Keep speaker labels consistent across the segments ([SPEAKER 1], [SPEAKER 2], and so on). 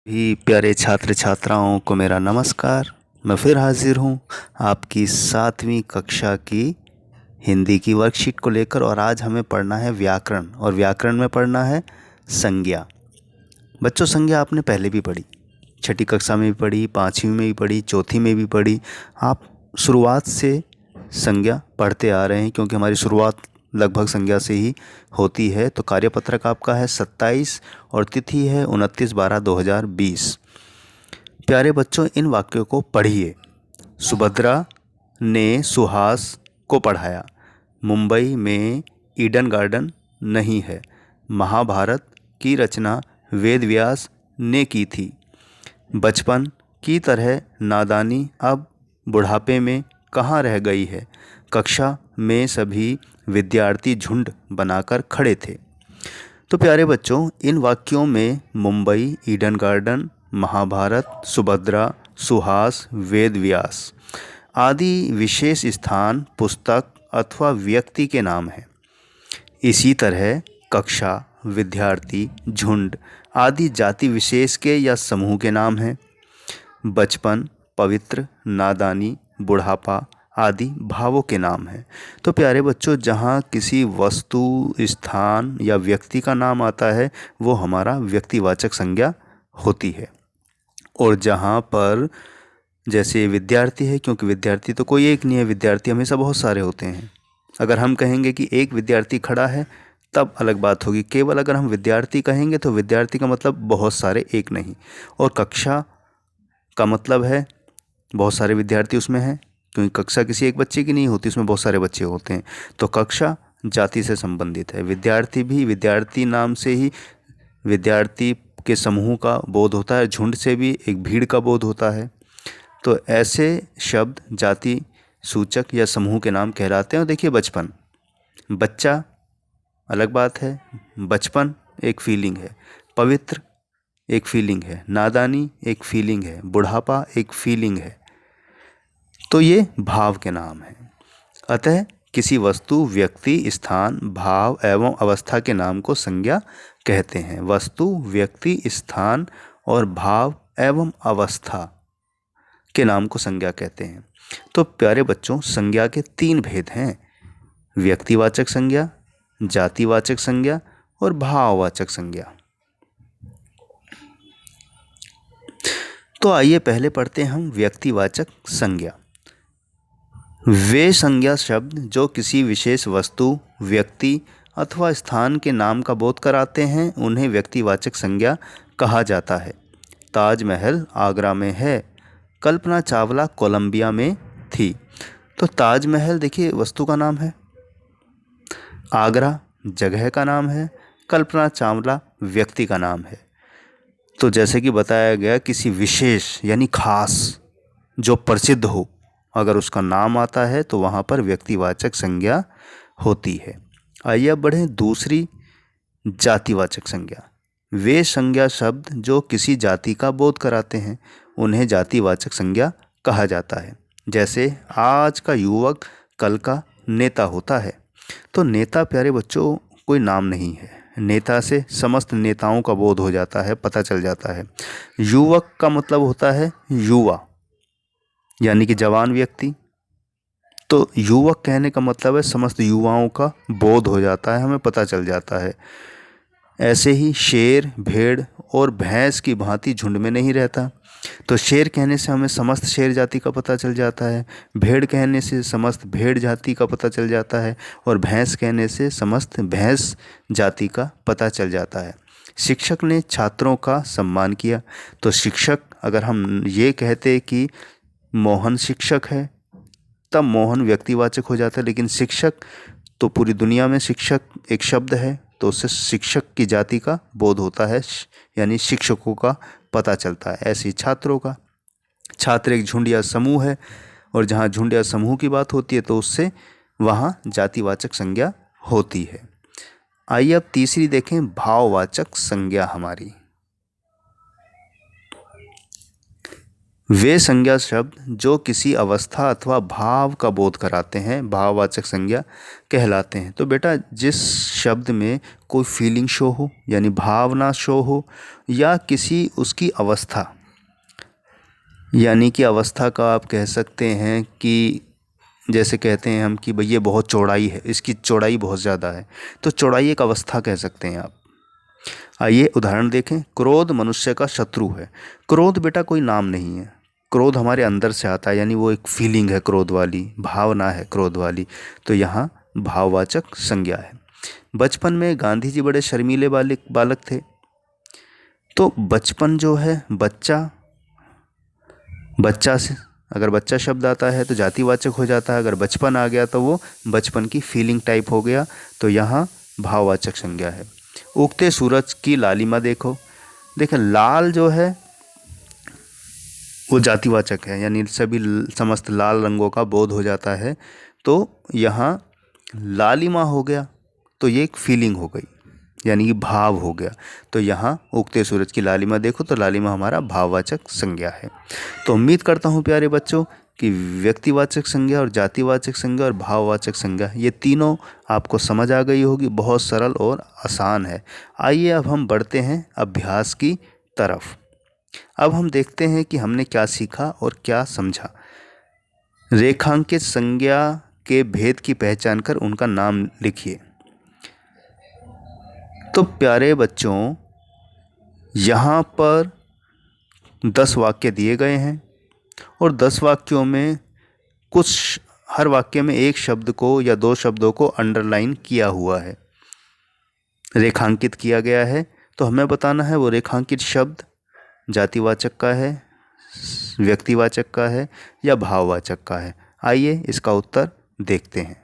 [SPEAKER 1] भी प्यारे छात्र छात्राओं को मेरा नमस्कार। मैं फिर हाजिर हूँ आपकी 7वीं कक्षा की हिंदी की वर्कशीट को लेकर। और आज हमें पढ़ना है व्याकरण, और व्याकरण में पढ़ना है संज्ञा। बच्चों, संज्ञा आपने पहले भी पढ़ी, छठी कक्षा में भी पढ़ी, 5वीं में भी पढ़ी, चौथी में भी पढ़ी। आप शुरुआत से संज्ञा पढ़ते आ रहे हैं क्योंकि हमारी शुरुआत लगभग संज्ञा से ही होती है। तो कार्यपत्रक आपका है 27 और तिथि है 29/12/2020। प्यारे बच्चों, इन वाक्यों को पढ़िए। सुभद्रा ने सुहास को पढ़ाया। मुंबई में ईडन गार्डन नहीं है। महाभारत की रचना वेद व्यास ने की थी। बचपन की तरह नादानी अब बुढ़ापे में कहाँ रह गई है। कक्षा में सभी विद्यार्थी झुंड बनाकर खड़े थे। तो प्यारे बच्चों, इन वाक्यों में मुंबई, ईडन गार्डन, महाभारत, सुभद्रा, सुहास, वेद व्यास आदि विशेष स्थान, पुस्तक अथवा व्यक्ति के नाम हैं। इसी तरह कक्षा, विद्यार्थी, झुंड आदि जाति विशेष के या समूह के नाम हैं। बचपन, पवित्र, नादानी, बुढ़ापा आदि भावों के नाम हैं। तो प्यारे बच्चों, जहाँ किसी वस्तु, स्थान या व्यक्ति का नाम आता है वो हमारा व्यक्तिवाचक संज्ञा होती है। और जहाँ पर जैसे विद्यार्थी है, क्योंकि विद्यार्थी तो कोई एक नहीं है, विद्यार्थी हमेशा बहुत सारे होते हैं। अगर हम कहेंगे कि एक विद्यार्थी खड़ा है तब अलग बात होगी। केवल अगर हम विद्यार्थी कहेंगे तो विद्यार्थी का मतलब बहुत सारे, एक नहीं। और कक्षा का मतलब है बहुत सारे विद्यार्थी उसमें हैं, क्योंकि कक्षा किसी एक बच्चे की नहीं होती, उसमें बहुत सारे बच्चे होते हैं। तो कक्षा जाति से संबंधित है। विद्यार्थी भी विद्यार्थी नाम से ही विद्यार्थी के समूह का बोध होता है। झुंड से भी एक भीड़ का बोध होता है। तो ऐसे शब्द जाति सूचक या समूह के नाम कहलाते हैं। और देखिए, बचपन, बच्चा अलग बात है। बचपन एक फीलिंग है। पवित्र एक फीलिंग है। नादानी एक फीलिंग है। बुढ़ापा एक फीलिंग है। तो ये भाव के नाम हैं। अतः किसी वस्तु, व्यक्ति, स्थान, भाव एवं अवस्था के नाम को संज्ञा कहते हैं। वस्तु, व्यक्ति, स्थान और भाव एवं अवस्था के नाम को संज्ञा कहते हैं। तो प्यारे बच्चों, संज्ञा के 3 भेद हैं: व्यक्तिवाचक संज्ञा, जातिवाचक संज्ञा और भाववाचक संज्ञा। तो आइए पहले पढ़ते हैं हम व्यक्तिवाचक संज्ञा। वे संज्ञा शब्द जो किसी विशेष वस्तु, व्यक्ति अथवा स्थान के नाम का बोध कराते हैं उन्हें व्यक्तिवाचक संज्ञा कहा जाता है। ताजमहल आगरा में है। कल्पना चावला कोलंबिया में थी। तो ताजमहल देखिए वस्तु का नाम है, आगरा जगह का नाम है, कल्पना चावला व्यक्ति का नाम है। तो जैसे कि बताया गया, किसी विशेष यानी खास, जो प्रसिद्ध हो, अगर उसका नाम आता है तो वहाँ पर व्यक्तिवाचक संज्ञा होती है। आइए अब बढ़ें दूसरी, जातिवाचक संज्ञा। वे संज्ञा शब्द जो किसी जाति का बोध कराते हैं उन्हें जातिवाचक संज्ञा कहा जाता है। जैसे आज का युवक कल का नेता होता है। तो नेता प्यारे बच्चों कोई नाम नहीं है। नेता से समस्त नेताओं का बोध हो जाता है, पता चल जाता है। युवक का मतलब होता है युवा, यानी कि जवान व्यक्ति। तो युवक कहने का मतलब है समस्त युवाओं का बोध हो जाता है, हमें पता चल जाता है। ऐसे ही शेर, भेड़ और भैंस की भांति झुंड में नहीं रहता। तो शेर कहने से हमें समस्त शेर जाति का पता चल जाता है, भेड़ कहने से समस्त भेड़ जाति का पता चल जाता है, और भैंस कहने से समस्त भैंस जाति का पता चल जाता है। शिक्षक ने छात्रों का सम्मान किया। तो शिक्षक, अगर हम ये कहते कि मोहन शिक्षक है तब मोहन व्यक्तिवाचक हो जाता है, लेकिन शिक्षक तो पूरी दुनिया में शिक्षक एक शब्द है, तो उससे शिक्षक की जाति का बोध होता है, यानी शिक्षकों का पता चलता है। ऐसे ही छात्रों का, छात्र एक झुंड या समूह है, और जहाँ झुंड या समूह की बात होती है तो उससे वहाँ जातिवाचक संज्ञा होती है। आइए अब तीसरी देखें, भाववाचक संज्ञा हमारी। वे संज्ञा शब्द जो किसी अवस्था अथवा भाव का बोध कराते हैं भाववाचक संज्ञा कहलाते हैं। तो बेटा जिस शब्द में कोई फीलिंग शो हो यानी भावना शो हो, या किसी उसकी अवस्था, यानी कि अवस्था का आप कह सकते हैं कि जैसे कहते हैं हम कि भाई ये बहुत चौड़ाई है, इसकी चौड़ाई बहुत ज़्यादा है, तो चौड़ाई एक अवस्था कह सकते हैं आप। आइए उदाहरण देखें। क्रोध मनुष्य का शत्रु है। क्रोध बेटा कोई नाम नहीं है, क्रोध हमारे अंदर से आता है, यानी वो एक फीलिंग है, क्रोध वाली भावना है, क्रोध वाली। तो यहाँ भाववाचक संज्ञा है। बचपन में गांधी जी बड़े शर्मीले बालक थे। तो बचपन जो है, बच्चा से अगर बच्चा शब्द आता है तो जातिवाचक हो जाता है, अगर बचपन आ गया तो वो बचपन की फीलिंग टाइप हो गया, तो यहाँ भाववाचक संज्ञा है। उगते सूरज की लालिमा देखो। देखें लाल जो है वो जातिवाचक है, यानी सभी समस्त लाल रंगों का बोध हो जाता है। तो यहाँ लालिमा हो गया, तो ये एक फीलिंग हो गई, यानी कि भाव हो गया। तो यहाँ उगते सूरज की लालिमा देखो, तो लालिमा हमारा भाववाचक संज्ञा है। तो उम्मीद करता हूँ प्यारे बच्चों कि व्यक्तिवाचक संज्ञा और जातिवाचक संज्ञा और भाववाचक संज्ञा ये तीनों आपको समझ आ गई होगी। बहुत सरल और आसान है। आइए अब हम बढ़ते हैं अभ्यास की तरफ। अब हम देखते हैं कि हमने क्या सीखा और क्या समझा। रेखांकित संज्ञा के भेद की पहचान कर उनका नाम लिखिए। तो प्यारे बच्चों यहाँ पर 10 वाक्य दिए गए हैं और 10 वाक्यों में हर वाक्य में एक शब्द को या 2 शब्दों को अंडरलाइन किया हुआ है, रेखांकित किया गया है। तो हमें बताना है वो रेखांकित शब्द जातिवाचक का है, व्यक्तिवाचक का है या भाववाचक का है। आइए इसका उत्तर देखते हैं।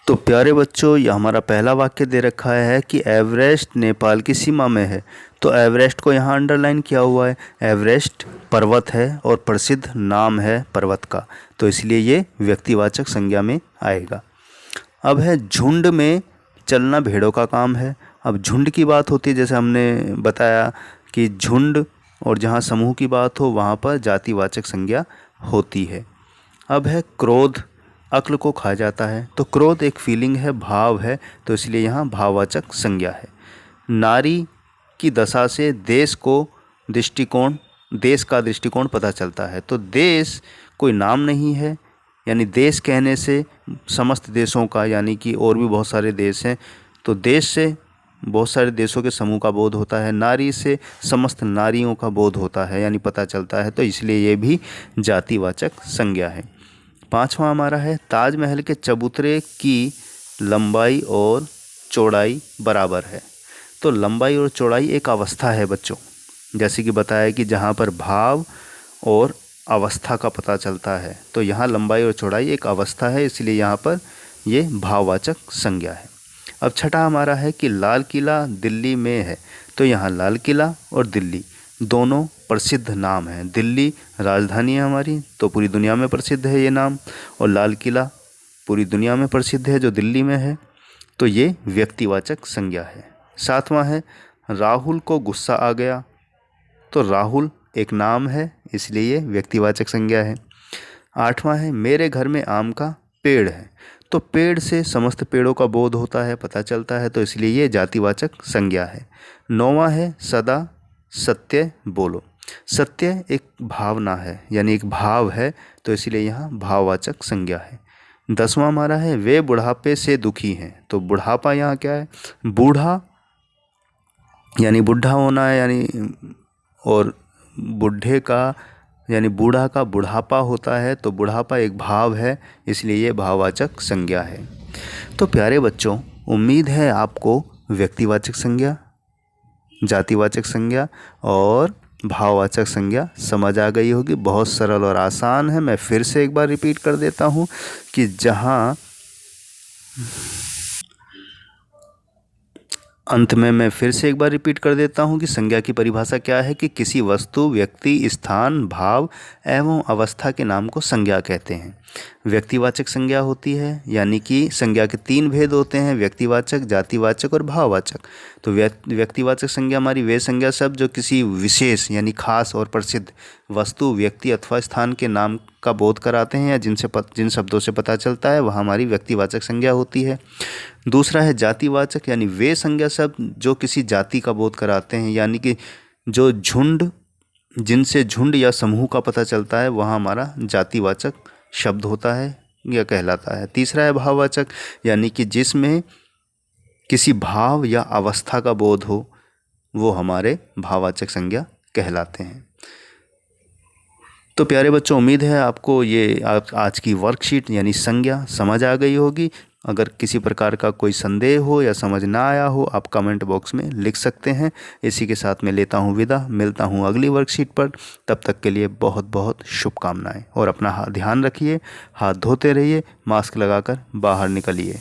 [SPEAKER 1] तो प्यारे बच्चों ये हमारा पहला वाक्य दे रखा है कि एवरेस्ट नेपाल की सीमा में है। तो एवरेस्ट को यहाँ अंडरलाइन किया हुआ है। एवरेस्ट पर्वत है और प्रसिद्ध नाम है पर्वत का, तो इसलिए ये व्यक्तिवाचक संज्ञा में आएगा। अब है झुंड में चलना भेड़ों का काम है। अब झुंड की बात होती है, जैसे हमने बताया कि झुंड और जहाँ समूह की बात हो वहाँ पर जातिवाचक संज्ञा होती है। अब है क्रोध अक्ल को खा जाता है। तो क्रोध एक फीलिंग है, भाव है, तो इसलिए यहाँ भाववाचक संज्ञा है। नारी की दशा से देश का दृष्टिकोण पता चलता है। तो देश कोई नाम नहीं है, यानी देश कहने से समस्त देशों का, यानी कि और भी बहुत सारे देश हैं, तो देश से बहुत सारे देशों के समूह का बोध होता है। नारी से समस्त नारियों का बोध होता है, यानी पता चलता है, तो इसलिए ये भी जातिवाचक संज्ञा है। 5वां हमारा है ताजमहल के चबूतरे की लंबाई और चौड़ाई बराबर है। तो लंबाई और चौड़ाई एक अवस्था है बच्चों, जैसे कि बताया कि जहाँ पर भाव और अवस्था का पता चलता है, तो यहाँ लंबाई और चौड़ाई एक अवस्था है, इसलिए यहाँ पर ये भाववाचक संज्ञा है। अब छठा हमारा है कि लाल किला दिल्ली में है। तो यहाँ लाल किला और दिल्ली दोनों प्रसिद्ध नाम हैं। दिल्ली राजधानी है हमारी, तो पूरी दुनिया में प्रसिद्ध है ये नाम, और लाल किला पूरी दुनिया में प्रसिद्ध है जो दिल्ली में है, तो ये व्यक्तिवाचक संज्ञा है। 7वां है राहुल को गुस्सा आ गया। तो राहुल एक नाम है, इसलिए ये व्यक्तिवाचक संज्ञा है। 8वां है मेरे घर में आम का पेड़ है। तो पेड़ से समस्त पेड़ों का बोध होता है, पता चलता है, तो इसलिए ये जातिवाचक संज्ञा है। 9वां है सदा सत्य बोलो। सत्य एक भावना है, यानी एक भाव है, तो इसलिए यहाँ भाववाचक संज्ञा है। 10वां हमारा है वे बुढ़ापे से दुखी हैं। तो बुढ़ापा यहाँ क्या है, बूढ़ा यानी बुढ़ा होना है, यानी और बुढ़े का यानी बूढ़ा का बुढ़ापा होता है, तो बुढ़ापा एक भाव है, इसलिए ये भाववाचक संज्ञा है। तो प्यारे बच्चों उम्मीद है आपको व्यक्तिवाचक संज्ञा, जातिवाचक संज्ञा और भाववाचक संज्ञा समझ आ गई होगी। बहुत सरल और आसान है। मैं फिर से एक बार रिपीट कर देता हूँ कि जहाँ अंत में मैं फिर से एक बार रिपीट कर देता हूँ कि संज्ञा की परिभाषा क्या है कि किसी वस्तु, व्यक्ति, स्थान, भाव एवं अवस्था के नाम को संज्ञा कहते हैं। व्यक्तिवाचक संज्ञा होती है, यानी कि संज्ञा के 3 भेद होते हैं, व्यक्तिवाचक, जातिवाचक और भाववाचक। तो व्यक्तिवाचक संज्ञा हमारी वे संज्ञा शब्द जो किसी विशेष यानी खास और प्रसिद्ध वस्तु, व्यक्ति अथवा स्थान के नाम का बोध कराते हैं या जिन शब्दों से पता चलता है वह हमारी व्यक्तिवाचक संज्ञा होती है। दूसरा है जातिवाचक, यानी वे संज्ञा शब्द जो किसी जाति का बोध कराते हैं, यानी कि जो जिनसे झुंड या समूह का पता चलता है वह हमारा जातिवाचक शब्द होता है या कहलाता है। तीसरा है भाववाचक, यानी कि जिसमें किसी भाव या अवस्था का बोध हो वो हमारे भाववाचक संज्ञा कहलाते हैं। तो प्यारे बच्चों, उम्मीद है आपको ये आज की वर्कशीट यानी संज्ञा समझ आ गई होगी। अगर किसी प्रकार का कोई संदेह हो या समझ ना आया हो आप कमेंट बॉक्स में लिख सकते हैं। इसी के साथ मैं लेता हूँ विदा, मिलता हूँ अगली वर्कशीट पर। तब तक के लिए बहुत बहुत शुभकामनाएं और अपना ध्यान रखिए, हाथ धोते रहिए, मास्क लगाकर बाहर निकलिए।